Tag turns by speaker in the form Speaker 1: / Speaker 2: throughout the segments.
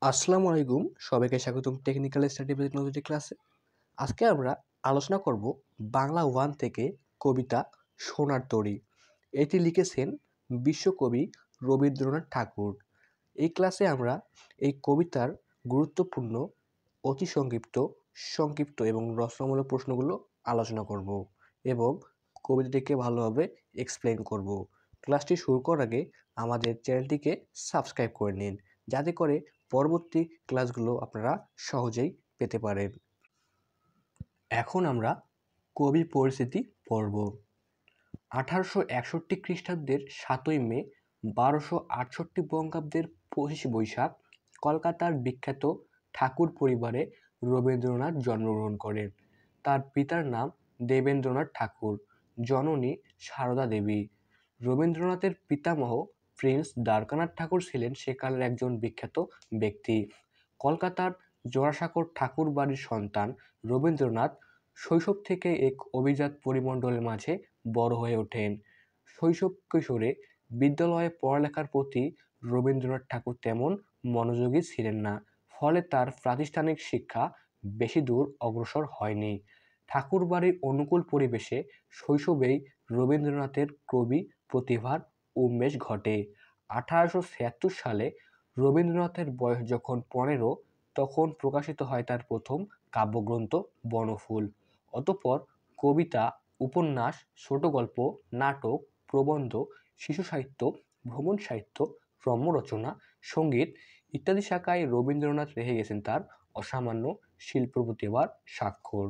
Speaker 1: আসসালামু আলাইকুম, সবাইকে স্বাগতম টেকনিক্যাল স্টাডি ভিলেজ নতুন একটি ক্লাসে। আজকে আমরা আলোচনা করব বাংলা 1 থেকে কবিতা সোনার তরী। এটি লিখেছেন বিশ্বকবি রবীন্দ্রনাথ ঠাকুর। এই ক্লাসে আমরা এই কবিতার গুরুত্বপূর্ণ, অতি সংক্ষিপ্ত, সংক্ষিপ্ত এবং রচনামূলক প্রশ্নগুলো আলোচনা করব এবং কবিতাটিকে ভালোভাবে এক্সপ্লেইন করব। ক্লাসটি শুরু করার আগে আমাদের চ্যানেলটিকে সাবস্ক্রাইব করে নিন, যাতে করে পরবর্তী ক্লাসগুলো আপনারা সহজেই পেতে পারেন। এখন আমরা কবি পরিচিতি পড়ব। 1861 খ্রিস্টাব্দের 7ই মে, 1268 বঙ্গাব্দের 25 বৈশাখ কলকাতার বিখ্যাত ঠাকুর পরিবারে রবীন্দ্রনাথ জন্মগ্রহণ করেন। তার পিতার নাম দেবেন্দ্রনাথ ঠাকুর, জননী সারদা দেবী। রবীন্দ্রনাথের পিতামহ প্রিন্স দ্বারকানাথ ঠাকুর ছিলেন সেকালের একজন বিখ্যাত ব্যক্তি। কলকাতার জোড়াসাঁকোর ঠাকুর বাড়ির সন্তান রবীন্দ্রনাথ শৈশব থেকে এক অভিজাত পরিমণ্ডলের মাঝে বড় হয়ে ওঠেন। শৈশব কৈশোরে বিদ্যালয়ে পড়ালেখার প্রতি রবীন্দ্রনাথ ঠাকুর তেমন মনোযোগী ছিলেন না, ফলে তার প্রাতিষ্ঠানিক শিক্ষা বেশি দূর অগ্রসর হয়নি। ঠাকুরবাড়ির অনুকূল পরিবেশে শৈশবেই রবীন্দ্রনাথের কবি প্রতিভার উন্মেষ ঘটে। 1876 সালে রবীন্দ্রনাথের বয়স যখন 15, তখন প্রকাশিত হয় তার প্রথম কাব্যগ্রন্থ বনফুল। অতঃপর কবিতা, উপন্যাস, ছোটগল্প, নাটক, প্রবন্ধ, শিশু সাহিত্য, ভ্রমণ সাহিত্য, রম্য রচনা, সঙ্গীত ইত্যাদি শাখায় রবীন্দ্রনাথ রেখে গেছেন তার অসামান্য শিল্প প্রতিভার স্বাক্ষর।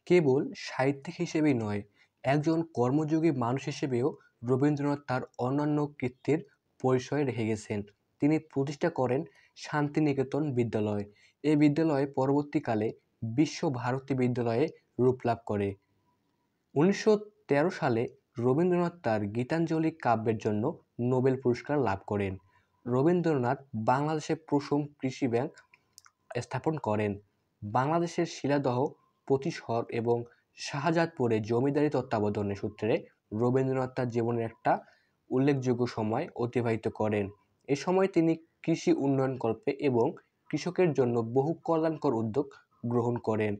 Speaker 1: কেবল সাহিত্যিক হিসেবেই নয়, একজন কর্মযোগী মানুষ হিসেবেও রবীন্দ্রনাথ তার অন্যান্য কৃতিত্বের পরিচয় রেখে গেছেন। তিনি প্রতিষ্ঠা করেন শান্তিনিকেতন বিদ্যালয়। এই বিদ্যালয় পরবর্তীকালে বিশ্বভারতী বিদ্যালয়ে রূপ লাভ করে। 1913 সালে রবীন্দ্রনাথ তার গীতাঞ্জলি কাব্যের জন্য নোবেল পুরস্কার লাভ করেন। রবীন্দ্রনাথ বাংলাদেশে প্রথম কৃষি ব্যাংক স্থাপন করেন। বাংলাদেশের শিলাদহ, প্রতিশর এবং শাহজাদপুরে জমিদারি তত্ত্বাবধানের সূত্রে রবীন্দ্রনাথ তার জীবনের একটা উল্লেখযোগ্য সময় অতিবাহিত করেন। এ সময় তিনি কৃষি উন্নয়নকল্পে এবং কৃষকের জন্য বহু কল্যাণকর উদ্যোগ গ্রহণ করেন।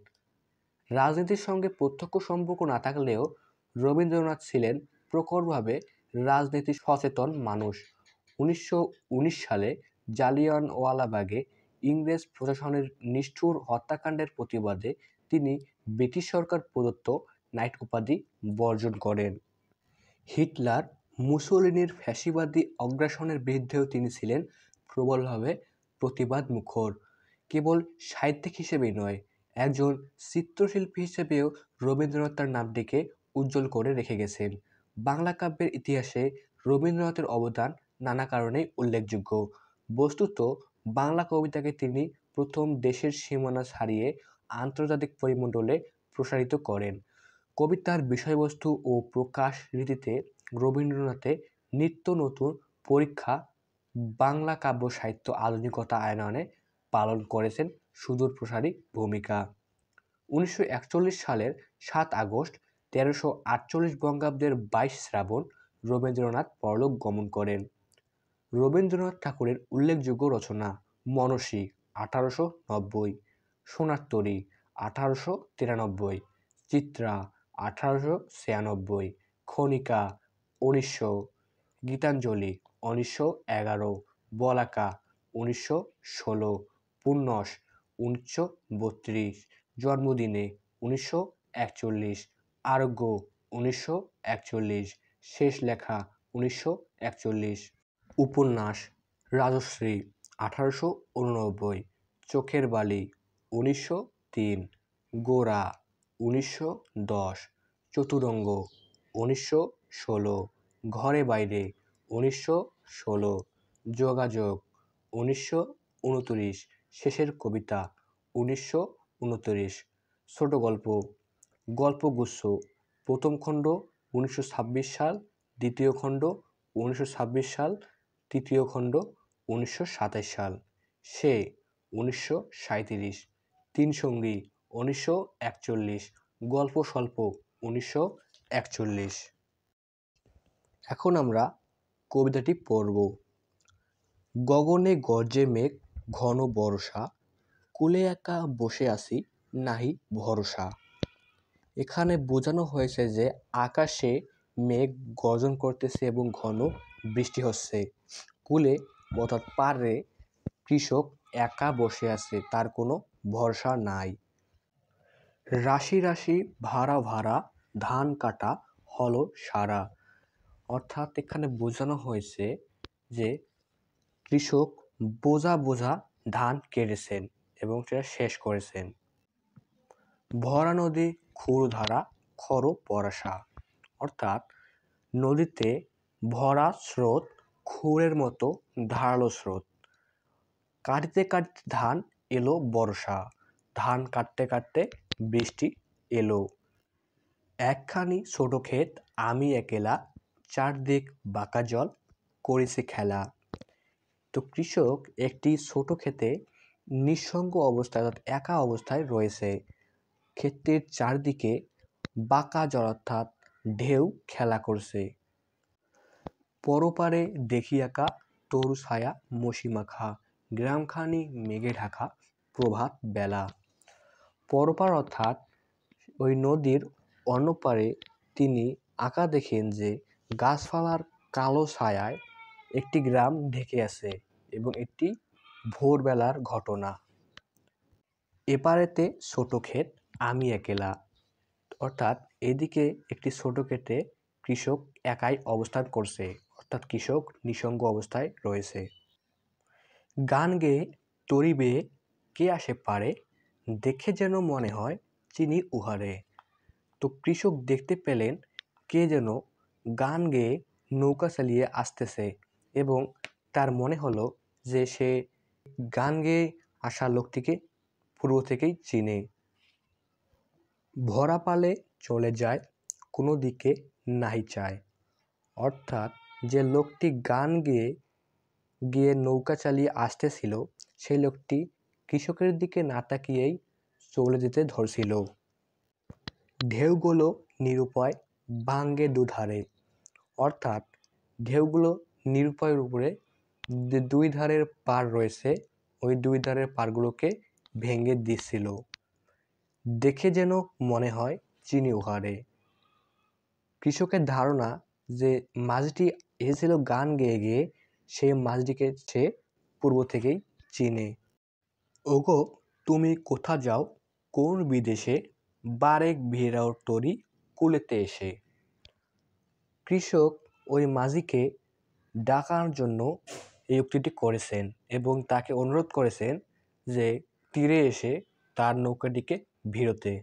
Speaker 1: রাজনীতির সঙ্গে প্রত্যক্ষ সম্পর্ক না থাকলেও রবীন্দ্রনাথ ছিলেন প্রখরভাবে রাজনীতি সচেতন মানুষ। 1919 সালে জালিয়ানওয়ালাবাগে ইংরেজ প্রশাসনের নিষ্ঠুর হত্যাকাণ্ডের প্রতিবাদে তিনি ব্রিটিশ সরকার প্রদত্ত নাইট উপাধি বর্জন করেন। হিটলার, মুসোলিনির ফ্যাসিবাদী অগ্রাসনের বিরুদ্ধেও তিনি ছিলেন প্রবলভাবে প্রতিবাদমুখর। কেবল সাহিত্যিক হিসেবেই নয়, একজন চিত্রশিল্পী হিসেবেও রবীন্দ্রনাথ তার নামটিকে উজ্জ্বল করে রেখে গেছেন। বাংলা কাব্যের ইতিহাসে রবীন্দ্রনাথের অবদান নানা কারণেই উল্লেখযোগ্য। বস্তুত বাংলা কবিতাকে তিনি প্রথম দেশের সীমানা ছাড়িয়ে আন্তর্জাতিক পরিমণ্ডলে প্রসারিত করেন। কবিতার বিষয়বস্তু ও প্রকাশ রীতিতে রবীন্দ্রনাথের নিত্য নতুন পরীক্ষা বাংলা কাব্য সাহিত্য আধুনিকতা আনয়নে পালন করেছেন সুদূরপ্রসারী ভূমিকা। 1941 সালের 7 আগস্ট 1348 বঙ্গাব্দের 22 শ্রাবণ রবীন্দ্রনাথ পরলোক গমন করেন। রবীন্দ্রনাথ ঠাকুরের উল্লেখযোগ্য রচনা: মনসী 1890, সোনার তরী 1893, চিত্রা 1896, ক্ষণিকা 1900, গীতাঞ্জলি 1911, বলাকা 1916, পুণ্যস 1932, জন্মদিনে 1941, আরোগ্য 1941, শেষ লেখা 1941, উপন্যাস: রাজশ্রী 1889, চোখের বালি 1903, গোরা 1910, চতুরঙ্গ 1916, ঘরে বাইরে 1916, যোগাযোগ 1929, শেষের কবিতা 1929, ছোট গল্প: গল্পগুচ্ছ, প্রথম খণ্ড 1926 সাল, দ্বিতীয় খণ্ড 1926 সাল, তৃতীয় খণ্ড 1927 সাল, সে 1937, তিন সঙ্গী 1941, গল্প স্বল্প 1941। এখন আমরা কবিতাটি পড়ব। গগনে গর্জে মেঘ ঘন বর্ষা, কূলে একা বসে আছি নাহি ভরসা। এখানে বোঝানো হয়েছে যে আকাশে মেঘ গর্জন করতেছে এবং ঘন বৃষ্টি হচ্ছে। কূলে অর্থাৎ পাড়ে কৃষক একা বসে আছে, তার কোনো ভরসা নাই। রাশি রাশি ভাড়া ভাড়া ধান কাটা হলো সারা। অর্থাৎ এখানে বোঝানো হয়েছে যে কৃষক বোঝা বোঝা ধান কেটেছেন এবং সেটা শেষ করেছেন। ভরা নদী ক্ষুরধারা খর পরশা। অর্থাৎ নদীতে ভরা স্রোত, ক্ষুরের মতো ধারালো স্রোত। কাটতে কাটতে ধান এলো বর্ষা, ধান কাটতে কাটতে বৃষ্টি এলো। একখানি ছোট ক্ষেত আমি একেলা, চারদিক বাঁকা জল করেছে খেলা। তো কৃষক একটি ছোট ক্ষেতে নিঃসঙ্গ অবস্থায় অর্থাৎ একা অবস্থায় রয়েছে। ক্ষেতের চারদিকে বাঁকা জল অর্থাৎ ঢেউ খেলা করছে। পরপারে দেখি একা তরু ছায়া মসিমাখা, গ্রামখানি মেঘে ঢাকা প্রভাত বেলা। পরপার অর্থাৎ ওই নদীর অন্য পারে তিনি আঁকা দেখেন যে গাছপালার কালো ছায়ায় একটি গ্রাম ঢেকে আছে এবং একটি ভোরবেলার ঘটনা। এপারেতে ছোট ক্ষেত আমি একেলা, অর্থাৎ এদিকে একটি ছোট ক্ষেতে কৃষক একাই অবস্থান করছে, অর্থাৎ কৃষক নিঃসঙ্গ অবস্থায় রয়েছে। গান গেয়ে তরি বেয়ে কে আসে পারে, দেখে যেন মনে হয় চিনি উহারে। তো কৃষক দেখতে পেলেন কে যেন গান গেয়ে নৌকা চালিয়ে আসতেছে এবং তার মনে হলো যে সে গান গেয়ে আসা লোকটিকে পূর্ব থেকেই চিনে। ভরা পালে চলে যায় কোনো দিকে নাহি চায়। অর্থাৎ যে লোকটি গান গেয়ে গিয়ে নৌকা চালিয়ে আসতেছিল সেই লোকটি কৃষকের দিকে না তাকিয়েই চলে যেতে ধরছিল। ঢেউগুলো নিরুপায় ভাঙ্গে দুধারে। অর্থাৎ ঢেউগুলো নিরুপায়ের উপরে যে দুই ধারের পাড় রয়েছে ওই দুই ধারের পাড়গুলোকে ভেঙে দিচ্ছিল। দেখে যেন মনে হয় চিনি উহারে। কৃষকের ধারণা যে মাঝিটি এসেছিল গান গেয়ে গিয়ে, সেই মাঝিটিকে সে পূর্ব থেকেই চিনে। ওগো তুমি কোথা যাও কোন বিদেশে, বারেক ভিড়াও তরি কুলেতে এসে। কৃষক ওই মাঝিকে ডাকার জন্য এই উক্তিটি করেছেন এবং তাকে অনুরোধ করেছেন যে তীরে এসে তার নৌকাটিকে ভিড়োতে।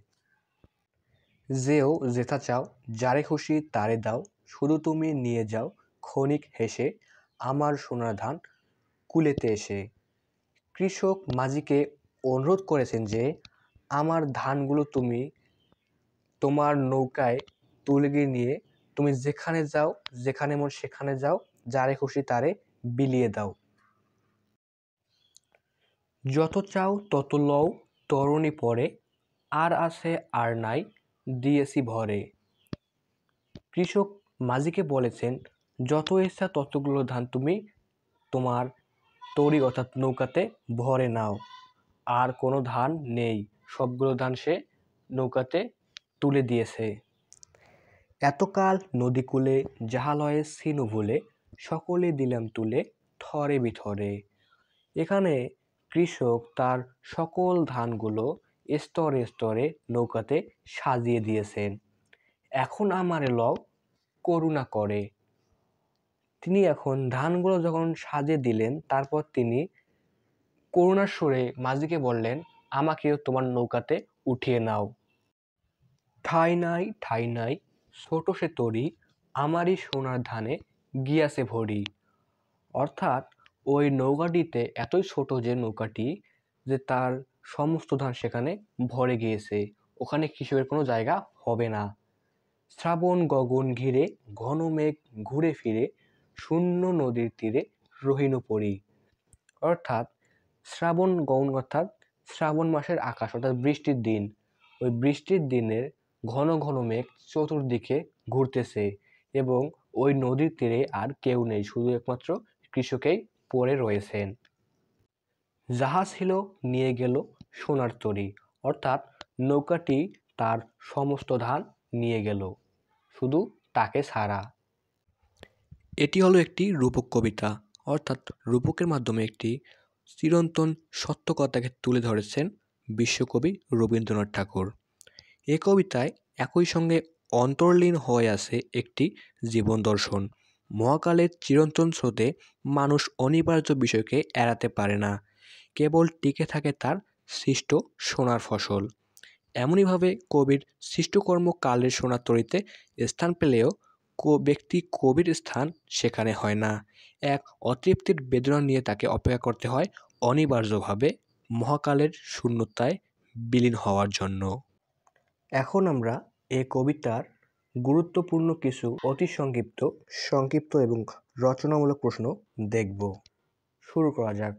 Speaker 1: যেও যেথা চাও যারে খুশি তারে দাও, শুধু তুমি নিয়ে যাও ক্ষণিক হেসে আমার সোনার ধান কুলেতে এসে। কৃষক মাঝিকে অনুরোধ করেছেন যে আমার ধানগুলো তুমি তোমার নৌকায় তুলে নিয়ে তুমি যেখানে যাও, যেখানে মন সেখানে যাও, যারে খুশি তারে বিলিয়ে দাও। যত চাও তত লও তরণী পরে, আর আছে আর নাই দিয়েছি ভরে। কৃষক মাঝিকে বলেছেন যত ইচ্ছা ততগুলো ধান তুমি তোমার তরি অর্থাৎ নৌকাতে ভরে নাও, আর কোনো ধান নেই, সবগুলো ধান সে নৌকাতে তুলে দিয়েছে। এতকাল নদীকূলে জাহালয়ে ছিনু ভুলে, সকলে দিলাম তুলে থরে বিথরে। এখানে কৃষক তার সকল ধানগুলো স্তরে স্তরে নৌকাতে সাজিয়ে দিয়েছেন। এখন আমারে লও করুণা করে। তিনি এখন ধানগুলো যখন সাজিয়ে দিলেন তারপর তিনি করুণার সুরে মাঝিকে বললেন আমাকেও তোমার নৌকাতে উঠিয়ে নাও। ঠাই নাই ছোট সে তরি, আমারই সোনার ধানে গিয়াছে ভরি। অর্থাৎ ওই নৌকাটিতে এতই ছোট যে নৌকাটি যে তার সমস্ত ধান সেখানে ভরে গিয়েছে, ওখানে কৃষকের কোনো জায়গা হবে না। শ্রাবণ গগন ঘিরে ঘন মেঘ ঘুরে ফিরে, শূন্য নদীর তীরে রহিল পড়ি। অর্থাৎ শ্রাবণ গগন অর্থাৎ শ্রাবণ মাসের আকাশ অর্থাৎ বৃষ্টির দিন, ওই বৃষ্টির দিনের ঘন ঘন মেঘ চতুর্দিকে ঘুরতেছে এবং ওই নদীর তীরে আর কেউ নেই, শুধু একমাত্র কৃষকেই পড়ে রয়েছেন। জাহাজ ছিল নিয়ে গেল সোনার তরী, অর্থাৎ নৌকাটি তার সমস্ত ধান নিয়ে গেল, শুধু তাকে ছাড়া। এটি হলো একটি রূপক কবিতা, অর্থাৎ রূপকের মাধ্যমে একটি চিরন্তন সত্য কথাকে তুলে ধরেছেন বিশ্বকবি রবীন্দ্রনাথ ঠাকুর। এ কবিতায় একই সঙ্গে অন্তর্লীন হয়ে আছে একটি জীবন দর্শন। মহাকালের চিরন্তন স্রোতে মানুষ অনিবার্য বিষয়কে এড়াতে পারে না, কেবল টিকে থাকে তার সৃষ্ট সোনার ফসল। এমনইভাবে কবির সৃষ্টকর্ম কালের সোনার তরীতে স্থান পেলেও ব্যক্তি কবির স্থান সেখানে হয় না। এক অতৃপ্তির বেদনা নিয়ে তাকে অপেক্ষা করতে হয় অনিবার্যভাবে মহাকালের শূন্যতায় বিলীন হওয়ার জন্য। এখন আমরা এই কবিতার গুরুত্বপূর্ণ কিছু অতি সংক্ষিপ্ত এবং রচনামূলক প্রশ্ন দেখব। শুরু করা যাক।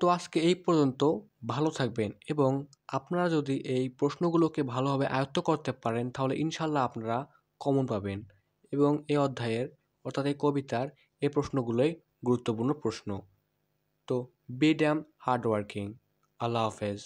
Speaker 1: তো আজকে এই পর্যন্ত। ভালো থাকবেন, এবং আপনারা যদি এই প্রশ্নগুলোকে ভালোভাবে আয়ত্ত করতে পারেন তাহলে ইনশাল্লাহ আপনারা কমন পাবেন, এবং এই অধ্যায়ের অর্থাৎ এই কবিতার এই প্রশ্নগুলোই গুরুত্বপূর্ণ প্রশ্ন। তো বি ড্যাম হার্ড ওয়ার্কিং। আল্লাহ হাফেজ।